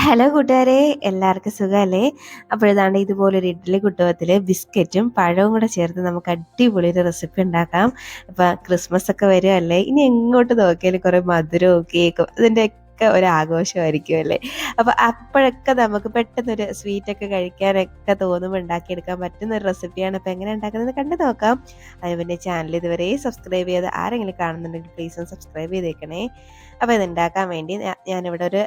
Hello കൂട്ടുകാരെ, എല്ലാവർക്കും സുഖമല്ലേ? അപ്പോഴിതാണ്ട് ഇതുപോലൊരു ഇഡ്ഡലി കുട്ടകത്തിൽ ബിസ്ക്കറ്റും പഴവും കൂടെ ചേർത്ത് നമുക്ക് അടിപൊളി ഒരു റെസിപ്പി ഉണ്ടാക്കാം. ഇപ്പം ക്രിസ്മസ് ഒക്കെ വരുമല്ലേ, ഇനി എങ്ങോട്ട് നോക്കിയാലും കുറേ മധുരവും കേക്കും അതിൻ്റെയൊക്കെ ഒരു ആഘോഷമായിരിക്കും അല്ലേ. അപ്പോൾ അപ്പോഴൊക്കെ നമുക്ക് പെട്ടെന്നൊരു സ്വീറ്റൊക്കെ കഴിക്കാനൊക്കെ തോന്നുമ്പോൾ ഉണ്ടാക്കിയെടുക്കാൻ പറ്റുന്ന ഒരു റെസിപ്പിയാണ്. അപ്പോൾ എങ്ങനെ ഉണ്ടാക്കുന്നത് കണ്ടു നോക്കാം. അതിന് പിന്നെ ചാനൽ ഇതുവരെ സബ്സ്ക്രൈബ് ചെയ്ത് ആരെങ്കിലും കാണുന്നുണ്ടെങ്കിൽ പ്ലീസ് ഒന്ന് സബ്സ്ക്രൈബ് ചെയ്തേക്കണേ. അപ്പോൾ ഇതുണ്ടാക്കാൻ വേണ്ടി ഞാനിവിടെ ഒരു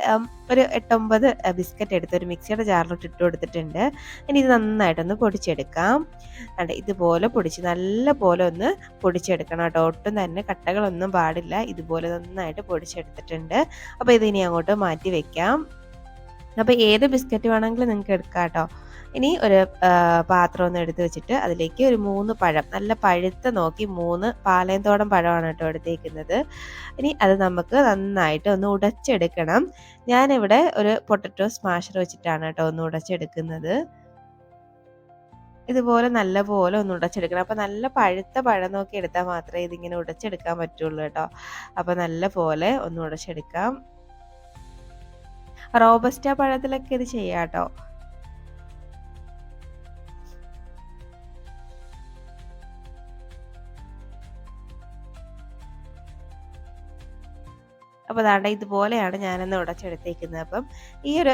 8-9 ബിസ്ക്കറ്റ് എടുത്ത് ഒരു മിക്സിയുടെ ജാറിലോട്ട് ഇട്ട് കൊടുത്തിട്ടുണ്ട്. ഇനി ഇത് നന്നായിട്ടൊന്ന് പൊടിച്ചെടുക്കാം. ഇതുപോലെ പൊടിച്ച് നല്ല പോലെ ഒന്ന് പൊടിച്ചെടുക്കണം കേട്ടോ. ഒട്ടും തന്നെ കട്ടകളൊന്നും പാടില്ല. ഇതുപോലെ നന്നായിട്ട് പൊടിച്ചെടുത്തിട്ടുണ്ട്. അപ്പോൾ ഇതിനി അങ്ങോട്ട് മാറ്റി വെക്കാം. അപ്പോൾ ഏത് ബിസ്ക്കറ്റ് വേണമെങ്കിലും നിങ്ങൾക്ക് എടുക്കാം കേട്ടോ. ഇനി ഒരു പാത്രം ഒന്ന് എടുത്ത് വെച്ചിട്ട് അതിലേക്ക് ഒരു 3 പഴം, നല്ല പഴുത്ത നോക്കി 3 പാളയത്തോടൻ പഴമാണ് കേട്ടോ എടുത്തേക്കുന്നത്. ഇനി അത് നമുക്ക് നന്നായിട്ട് ഒന്ന് ഉടച്ചെടുക്കണം. ഞാനിവിടെ ഒരു പൊട്ടറ്റോ സ്മാഷർ വെച്ചിട്ടാണ് കേട്ടോ ഒന്ന് ഉടച്ചെടുക്കുന്നത്. ഇതുപോലെ നല്ലപോലെ ഒന്ന് ഉടച്ചെടുക്കണം. അപ്പോൾ നല്ല പഴുത്ത പഴം നോക്കി എടുത്താൽ മാത്രമേ ഇതിങ്ങനെ ഉടച്ചെടുക്കാൻ പറ്റുള്ളൂ കേട്ടോ. അപ്പോൾ നല്ല പോലെ ഒന്ന് ഉടച്ചെടുക്കാം. റോബസ്റ്റ പഴത്തിലൊക്കെ ഇത് ചെയ്യാം കേട്ടോ. അപ്പോൾ ദാണ്ട ഇതുപോലെയാണ് ഞാനൊന്ന് ഉടച്ചെടുത്തേക്കുന്നത്. അപ്പം ഈ ഒരു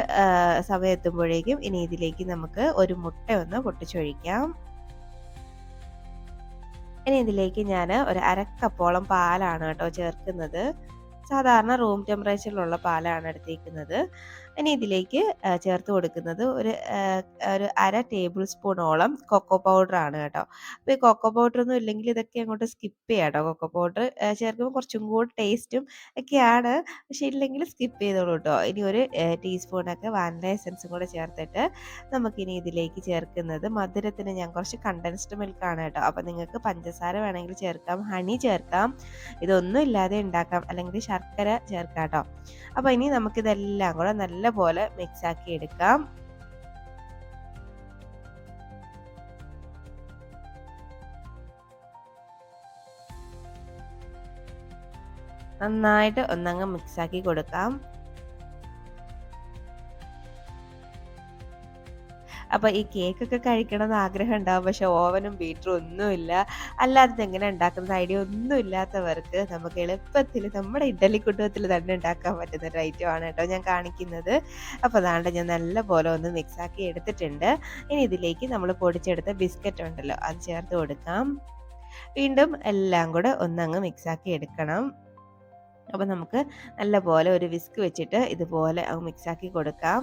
സമയം എത്തുമ്പോഴേക്കും ഇനി ഇതിലേക്ക് നമുക്ക് ഒരു മുട്ട ഒന്ന് പൊട്ടിച്ചൊഴിക്കാം. ഇനി ഇതിലേക്ക് ഞാൻ ഒരു 1/2 കപ്പോളം പാലാണ് കേട്ടോ ചേർക്കുന്നത്. സാധാരണ റൂം ടെമ്പറേച്ചറിലുള്ള പാലാണ് എടുത്തേക്കുന്നത്. ഇനി ഇതിലേക്ക് ചേർത്ത് കൊടുക്കുന്നത് ഒരു 1/2 ടേബിൾ സ്പൂണോളം കൊക്കോ പൗഡറാണ് കേട്ടോ. അപ്പോൾ ഈ കൊക്കോ പൗഡറൊന്നും ഇല്ലെങ്കിൽ ഇതൊക്കെ അങ്ങോട്ട് സ്കിപ്പ് ചെയ്യാം കേട്ടോ. കൊക്കോ പൗഡർ ചേർക്കുമ്പോൾ കുറച്ചും കൂടി ടേസ്റ്റും ഒക്കെയാണ്. പക്ഷേ ഇല്ലെങ്കിൽ സ്കിപ്പ് ചെയ്തോളൂ കേട്ടോ. ഇനി ഒരു ടീസ്പൂണൊക്കെ വാനില എസൻസും കൂടെ ചേർത്തിട്ട് നമുക്കിനി ഇതിലേക്ക് ചേർക്കുന്നത് മധുരത്തിന് ഞാൻ കുറച്ച് കണ്ടൻസ്ഡ് മിൽക്കാണ് കേട്ടോ. അപ്പോൾ നിങ്ങൾക്ക് പഞ്ചസാര വേണമെങ്കിൽ ചേർക്കാം, ഹണി ചേർക്കാം, ഇതൊന്നും ഇല്ലാതെ ഉണ്ടാക്കാം, അല്ലെങ്കിൽ ശർക്കര ചേർക്കാം കേട്ടോ. അപ്പോൾ ഇനി നമുക്കിതെല്ലാം കൂടെ നല്ല പോലെ മിക്സ് ആക്കി എടുക്കാം. നന്നായിട്ട് ഒന്നങ്ങ് മിക്സ് ആക്കി കൊടുക്കാം. അപ്പോൾ ഈ കേക്കൊക്കെ കഴിക്കണമെന്ന് ആഗ്രഹം ഉണ്ടാവും, പക്ഷെ ഓവനും ബീറ്ററും ഒന്നുമില്ല. അല്ലാതെ എങ്ങനെ ഉണ്ടാക്കുന്ന ഐഡിയ ഒന്നും ഇല്ലാത്തവർക്ക് നമുക്ക് എളുപ്പത്തിൽ നമ്മുടെ ഇഡ്ഡലി കുട്ടകത്തിൽ തന്നെ ഉണ്ടാക്കാൻ പറ്റുന്ന ഒരു ഐറ്റമാണ് കേട്ടോ ഞാൻ കാണിക്കുന്നത്. അപ്പോൾ അതാണ്ട് ഞാൻ നല്ല പോലെ ഒന്ന് മിക്സാക്കി എടുത്തിട്ടുണ്ട്. ഇനി ഇതിലേക്ക് നമ്മൾ പൊടിച്ചെടുത്ത ബിസ്ക്കറ്റ് ഉണ്ടല്ലോ അത് ചേർത്ത് കൊടുക്കാം. വീണ്ടും എല്ലാം കൂടെ ഒന്നങ്ങ് മിക്സാക്കി എടുക്കണം. അപ്പോൾ നമുക്ക് നല്ല പോലെ ഒരു വിസ്ക് വെച്ചിട്ട് ഇതുപോലെ മിക്സാക്കി കൊടുക്കാം.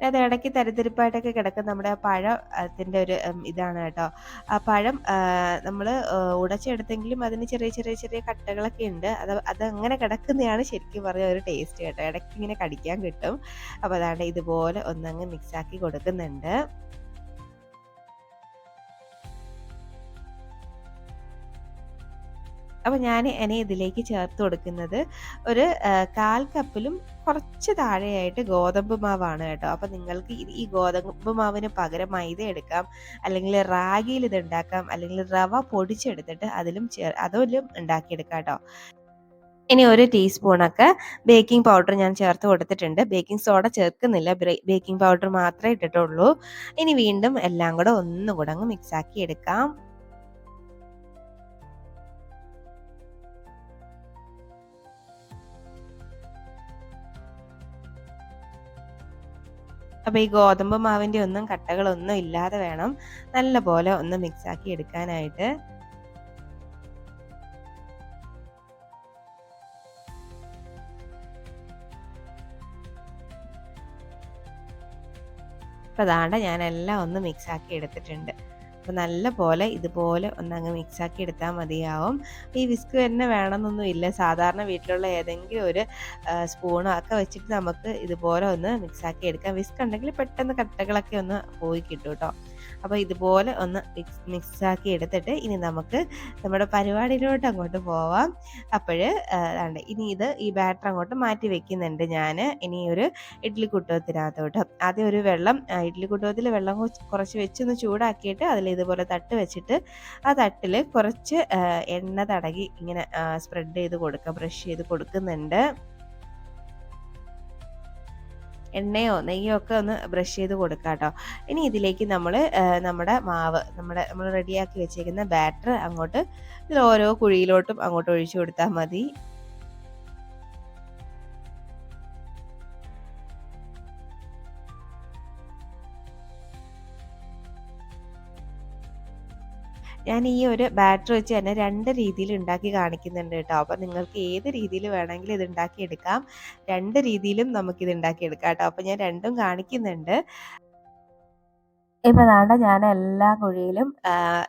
അത് ഇടയ്ക്ക് തരിതരിപ്പായിട്ടൊക്കെ കിടക്കുന്ന നമ്മുടെ ആ പഴത്തിൻ്റെ ഒരു ഇതാണ് കേട്ടോ. ആ പഴം നമ്മൾ ഉടച്ചെടുത്തെങ്കിലും അതിന് ചെറിയ ചെറിയ ചെറിയ കട്ടകളൊക്കെ ഉണ്ട്. അതങ്ങനെ കിടക്കുന്നതാണ് ശരിക്കും പറഞ്ഞ ഒരു ടേസ്റ്റ് കേട്ടോ. ഇടയ്ക്ക് ഇങ്ങനെ കടിക്കാൻ കിട്ടും. അപ്പോൾ അതാണ്ട് ഇതുപോലെ ഒന്നങ്ങ് മിക്സാക്കി കൊടുക്കുന്നുണ്ട്. അപ്പോൾ ഞാൻ ഇനി ഇതിലേക്ക് ചേർത്ത് കൊടുക്കുന്നത് ഒരു 1/4 കപ്പിലും കുറച്ച് താഴെയായിട്ട് ഗോതമ്പ് മാവാണ് കേട്ടോ. അപ്പോൾ നിങ്ങൾക്ക് ഈ ഗോതമ്പ് മാവിന് പകരം മൈദ എടുക്കാം, അല്ലെങ്കിൽ റാഗിയിൽ ഇത് ഉണ്ടാക്കാം, അല്ലെങ്കിൽ റവ പൊടിച്ചെടുത്തിട്ട് അതിലും ഉണ്ടാക്കിയെടുക്കാം കേട്ടോ. ഇനി ഒരു ടീസ്പൂണൊക്കെ ബേക്കിംഗ് പൗഡർ ഞാൻ ചേർത്ത് കൊടുത്തിട്ടുണ്ട്. ബേക്കിംഗ് സോഡ ചേർക്കുന്നില്ല, ബേക്കിംഗ് പൗഡർ മാത്രമേ ഇട്ടിട്ടുള്ളൂ. ഇനി വീണ്ടും എല്ലാം കൂടെ ഒന്നുകൂടെ അങ്ങ് മിക്സാക്കി എടുക്കാം. അപ്പോൾ ഈ ഗോതമ്പ് മാവിൻ്റെ ഒന്നും കട്ടകളൊന്നും ഇല്ലാതെ വേണം നല്ല പോലെ ഒന്ന് മിക്സാക്കി എടുക്കാനായിട്ട്. അപ്പോൾ അതാണ്ട് ഞാനെല്ലാം ഒന്ന് മിക്സാക്കി എടുത്തിട്ടുണ്ട്. അപ്പോൾ നല്ല പോലെ ഇതുപോലെ ഒന്നങ്ങ് മിക്സാക്കി എടുത്താൽ മതിയാവും. ഈ വിസ്ക് തന്നെ വേണമെന്നൊന്നും ഇല്ല, സാധാരണ വീട്ടിലുള്ള ഏതെങ്കിലും ഒരു സ്പൂണോ ഒക്കെ വെച്ചിട്ട് നമുക്ക് ഇതുപോലെ ഒന്ന് മിക്സാക്കി എടുക്കാം. വിസ്ക് ഉണ്ടെങ്കിൽ പെട്ടെന്ന് കട്ടകളൊക്കെ ഒന്ന് പോയി കിട്ടും കേട്ടോ. അപ്പോൾ ഇതുപോലെ ഒന്ന് മിക്സാക്കി എടുത്തിട്ട് ഇനി നമുക്ക് നമ്മുടെ പരിപാടിയിലോട്ട് അങ്ങോട്ട് പോവാം. അപ്പോൾ ഇനി ഈ ബാറ്റർ അങ്ങോട്ട് മാറ്റി വെക്കുന്നുണ്ട് ഞാൻ. ഇനി ഒരു ഇഡ്ഡലി കുട്ടകത്തിനകത്തോട്ട് ആദ്യം ഒരു ഇഡ്ഡലി കുട്ടകത്തിൽ വെള്ളം കുറച്ച് വെച്ചൊന്ന് ചൂടാക്കിയിട്ട് അതിൽ ഇതുപോലെ തട്ട് വെച്ചിട്ട് ആ തട്ടിൽ കുറച്ച് എണ്ണ തടകി ഇങ്ങനെ സ്പ്രെഡ് ചെയ്ത് കൊടുക്കുക, ബ്രഷ് ചെയ്ത് കൊടുക്കുന്നുണ്ട്. എണ്ണയോ നെയ്യോ ഒക്കെ ഒന്ന് ബ്രഷ് ചെയ്ത് കൊടുക്കാം കേട്ടോ. ഇനി ഇതിലേക്ക് നമ്മുടെ മാവ് നമ്മൾ റെഡിയാക്കി വെച്ചേക്കുന്ന ബാറ്റർ അങ്ങോട്ട് ഇതിൽ ഓരോ കുഴിയിലോട്ടും അങ്ങോട്ട് ഒഴിച്ചു കൊടുത്താൽ മതി. ഞാൻ ഈ ഒരു ബാറ്റർ വെച്ച് തന്നെ 2 രീതിയിൽ ഉണ്ടാക്കി കാണിക്കുന്നുണ്ട് കേട്ടോ. അപ്പോൾ നിങ്ങൾക്ക് ഏത് രീതിയിൽ വേണമെങ്കിലും ഇത് ഉണ്ടാക്കിയെടുക്കാം. 2 രീതിയിലും നമുക്കിത് ഉണ്ടാക്കിയെടുക്കാം കേട്ടോ. അപ്പോൾ ഞാൻ രണ്ടും കാണിക്കുന്നുണ്ട്. ഇപ്പോൾ ദാണ്ടെ ഞാൻ എല്ലാ കുഴിയിലും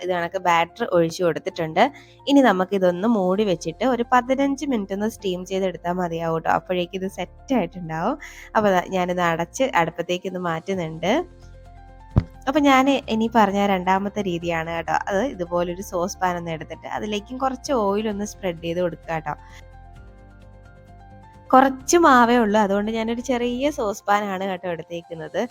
ഇത് കണക്ക് ബാറ്റർ ഒഴിച്ചു കൊടുത്തിട്ടുണ്ട്. ഇനി നമുക്കിതൊന്ന് മൂടി വെച്ചിട്ട് ഒരു 15 മിനിറ്റ് ഒന്ന് സ്റ്റീം ചെയ്തെടുത്താൽ മതിയാവും കേട്ടോ. അപ്പോഴേക്കും ഇത് സെറ്റ് ആയിട്ടുണ്ടാവും. അപ്പോൾ ഞാനിത് അടച്ച് അടുപ്പത്തേക്ക് ഒന്ന് മാറ്റുന്നുണ്ട്. അപ്പോൾ ഞാൻ ഇനി പറഞ്ഞ രണ്ടാമത്തെ രീതിയാണ് കേട്ടോ. അത് ഇതുപോലൊരു സോസ് പാൻ ഒന്ന് എടുത്തിട്ട് അതിലേക്കും കുറച്ച് ഓയിലൊന്ന് സ്പ്രെഡ് ചെയ്ത് കൊടുക്കുക കേട്ടോ. കുറച്ച് മാവേ ഉള്ളൂ, അതുകൊണ്ട് ഞാനൊരു ചെറിയ സോസ് പാനാണ് കേട്ടോ എടുത്തേക്കുന്നത്.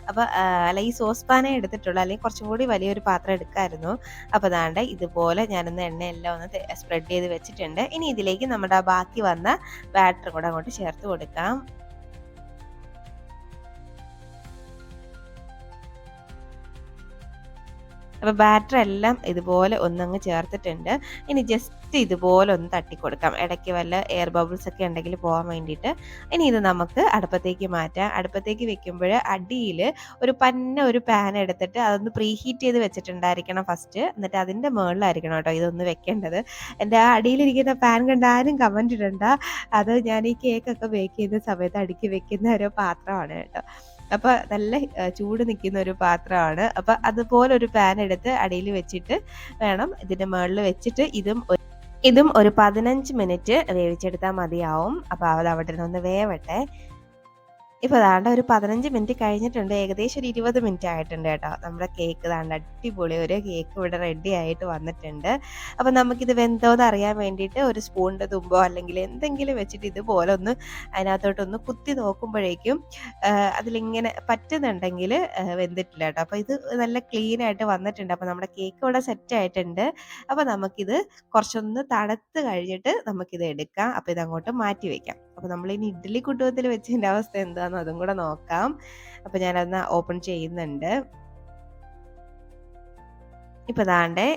അപ്പോൾ അല്ല, ഈ സോസ് പാനേ എടുത്തിട്ടുള്ളൂ, അല്ലെങ്കിൽ കുറച്ചും കൂടി വലിയൊരു പാത്രം എടുക്കാമായിരുന്നു. അപ്പോൾ അതാണ്ട് ഇതുപോലെ ഞാനൊന്ന് എണ്ണയെല്ലാം ഒന്ന് സ്പ്രെഡ് ചെയ്ത് വെച്ചിട്ടുണ്ട്. ഇനി ഇതിലേക്ക് നമ്മുടെ ആ ബാക്കി വന്ന ബാറ്റർ കൂടെ അങ്ങോട്ട് ചേർത്ത് കൊടുക്കാം. അപ്പോൾ ബാറ്റർ എല്ലാം ഇതുപോലെ ഒന്നങ്ങ് ചേർത്തിട്ടുണ്ട്. ഇനി ജസ്റ്റ് ഇതുപോലെ ഒന്ന് തട്ടിക്കൊടുക്കാം, ഇടയ്ക്ക് വല്ല എയർ ബബിൾസ് ഒക്കെ ഉണ്ടെങ്കിൽ പോകാൻ വേണ്ടിയിട്ട്. ഇനി ഇത് നമുക്ക് അടുപ്പത്തേക്ക് മാറ്റാം. അടുപ്പത്തേക്ക് വെക്കുമ്പോൾ അടിയിൽ ഒരു പാൻ എടുത്തിട്ട് അതൊന്ന് പ്രീ ഹീറ്റ് ചെയ്ത് വെച്ചിട്ടുണ്ടായിരിക്കണം ഫസ്റ്റ്. എന്നിട്ട് അതിൻ്റെ മുകളിലായിരിക്കണം കേട്ടോ ഇതൊന്ന് വെക്കേണ്ടത്. എൻ്റെ ആ അടിയിലിരിക്കുന്ന പാൻ കണ്ട് ആരും കമൻറ്റ് ഇടണ്ട. അത് ഞാൻ ഈ കേക്കൊക്കെ ബേക്ക് ചെയ്യുന്ന സമയത്ത് അടുക്കി വെക്കുന്ന ഒരു പാത്രമാണ് കേട്ടോ. അപ്പോൾ നല്ല ചൂട് നിൽക്കുന്ന ഒരു പാത്രമാണ്. അപ്പോൾ അതുപോലെ ഒരു പാൻ എടുത്ത് അടിയിൽ വെച്ചിട്ട് വേണം ഇതിൻ്റെ മുകളിൽ വെച്ചിട്ട് ഇതും ഒരു 15 മിനിറ്റ് വേവിച്ചെടുത്താൽ മതിയാവും. അപ്പോൾ അത് അവിടെ നിന്ന് വേവട്ടെ. ഇപ്പോൾ ദാണ്ട ഒരു 15 മിനിറ്റ് കഴിഞ്ഞിട്ടുണ്ട്. ഏകദേശം ഒരു 20 മിനിറ്റ് ആയിട്ടുണ്ട് കേട്ടോ. നമ്മുടെ കേക്ക് ദാണ്ട അടിപൊളി ഒരു കേക്ക് ഇവിടെ റെഡി ആയിട്ട് വന്നിട്ടുണ്ട്. അപ്പോൾ നമുക്കിത് വെന്തോന്ന് അറിയാൻ വേണ്ടിയിട്ട് ഒരു സ്പൂണിൻ്റെ തുമ്പോ അല്ലെങ്കിൽ എന്തെങ്കിലും വെച്ചിട്ട് ഇതുപോലെ ഒന്ന് അതിനകത്തോട്ടൊന്ന് കുത്തി നോക്കുമ്പോഴേക്കും അതിലിങ്ങനെ പറ്റുന്നുണ്ടെങ്കിൽ വെന്തിട്ടില്ല കേട്ടോ. അപ്പോൾ ഇത് നല്ല ക്ലീൻ ആയിട്ട് വന്നിട്ടുണ്ട്. അപ്പോൾ നമ്മുടെ കേക്ക് ഇവിടെ സെറ്റ് ആയിട്ടുണ്ട്. അപ്പോൾ നമുക്കിത് കുറച്ചൊന്ന് തണുത്ത് കഴിഞ്ഞിട്ട് നമുക്കിത് എടുക്കാം. അപ്പോൾ ഇതങ്ങോട്ട് മാറ്റി വയ്ക്കാം. അപ്പോൾ നമ്മളിനി ഇഡ്ഡലി കുട്ടുവത്തിൽ വെച്ചതിൻ്റെ അവസ്ഥ എന്താണെന്ന് അതും കൂടെ നോക്കാം. അപ്പോൾ ഞാനതൊന്ന് ഓപ്പൺ ചെയ്യുന്നുണ്ട്. ഇപ്പോൾ ദാണ്ടേ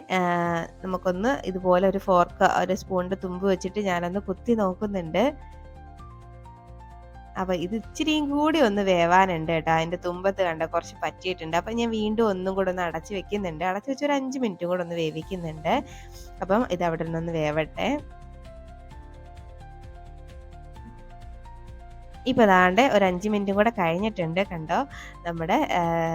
നമുക്കൊന്ന് ഇതുപോലെ ഒരു ഫോർക്ക് ഒരു സ്പൂണിൻ്റെ തുമ്പ് വെച്ചിട്ട് ഞാനൊന്ന് കുത്തി നോക്കുന്നുണ്ട്. അപ്പോൾ ഇത് ഇച്ചിരിയും കൂടി ഒന്ന് വേവാനുണ്ട് കേട്ടോ. അതിൻ്റെ തുമ്പത്ത് കണ്ട കുറച്ച് പറ്റിയിട്ടുണ്ട്. അപ്പം ഞാൻ വീണ്ടും ഒന്നും കൂടെ ഒന്ന് അടച്ച് വെക്കുന്നുണ്ട്. അടച്ച് വെച്ച് ഒരു 5 മിനിറ്റും കൂടെ ഒന്ന് വേവിക്കുന്നുണ്ട്. അപ്പം ഇത് അവിടെ നിന്നൊന്ന് വേവട്ടെ. ഇപ്പോൾ ദാണ്ട് ഒരു 5 മിനിറ്റും കൂടെ കഴിഞ്ഞിട്ടുണ്ട്. കണ്ടോ, നമ്മുടെ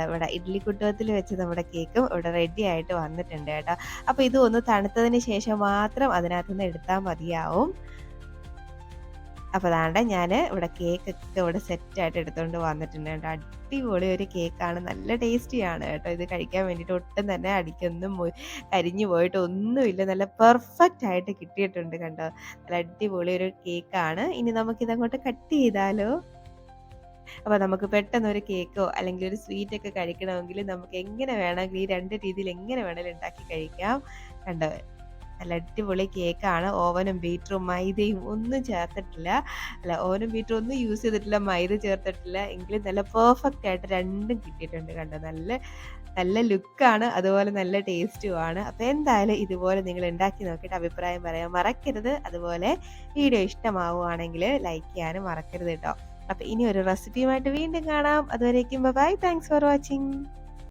ഇവിടെ ഇഡ്ഡലി കുട്ടുവത്തിൽ വെച്ച് നമ്മുടെ കേക്കും ഇവിടെ റെഡി ആയിട്ട് വന്നിട്ടുണ്ട് കേട്ടോ. അപ്പോൾ ഇത് ഒന്ന് തണുത്തതിന് ശേഷം മാത്രം അതിനകത്തുനിന്ന് എടുത്താൽ മതിയാവും. അപ്പോൾ ദാണ്ട ഞാൻ ഇവിടെ കേക്കൊക്കെ ഇവിടെ സെറ്റായിട്ട് എടുത്തുകൊണ്ട് വന്നിട്ടുണ്ട് കേട്ടോ. അടിപൊളി ഒരു കേക്കാണ്, നല്ല ടേസ്റ്റിയാണ് കേട്ടോ. ഇത് കഴിക്കാൻ വേണ്ടിയിട്ട് ഒട്ടും തന്നെ അടിക്കൊന്നും കരിഞ്ഞു പോയിട്ട് ഒന്നുമില്ല, നല്ല പെർഫെക്റ്റ് ആയിട്ട് കിട്ടിയിട്ടുണ്ട് കണ്ടോ. നല്ല അടിപൊളി ഒരു കേക്കാണ്. ഇനി നമുക്കിതങ്ങോട്ട് കട്ട് ചെയ്താലോ. അപ്പോൾ നമുക്ക് പെട്ടെന്ന് ഒരു കേക്കോ അല്ലെങ്കിൽ ഒരു സ്വീറ്റൊക്കെ കഴിക്കണമെങ്കിൽ നമുക്ക് എങ്ങനെ വേണമെങ്കിൽ ഈ 2 രീതിയിൽ എങ്ങനെ വേണമെങ്കിലും ഉണ്ടാക്കി കഴിക്കാം. കണ്ടോ, നല്ല അടിപൊളി കേക്കാണ്. ഓവനും ബീറ്ററും മൈദയും ഒന്നും ചേർത്തിട്ടില്ല. ഓവനും ബീറ്ററും ഒന്നും യൂസ് ചെയ്തിട്ടില്ല, മൈദ ചേർത്തിട്ടില്ല. എങ്കിലും നല്ല പെർഫെക്റ്റ് ആയിട്ട് രണ്ടും കിട്ടിയിട്ടുണ്ട് കണ്ടോ. നല്ല ലുക്കാണ്, അതുപോലെ നല്ല ടേസ്റ്റുമാണ്. അപ്പോൾ എന്തായാലും ഇതുപോലെ നിങ്ങൾ ഉണ്ടാക്കി നോക്കിയിട്ട് അഭിപ്രായം പറയാൻ മറക്കരുത്. അതുപോലെ വീഡിയോ ഇഷ്ടമാവുകയാണെങ്കിൽ ലൈക്ക് ചെയ്യാനും മറക്കരുത് കേട്ടോ. അപ്പോൾ ഇനി ഒരു റെസിപ്പിയുമായിട്ട് വീണ്ടും കാണാം. അതുവരേക്കും ബൈ, താങ്ക്സ് ഫോർ വാച്ചിങ്.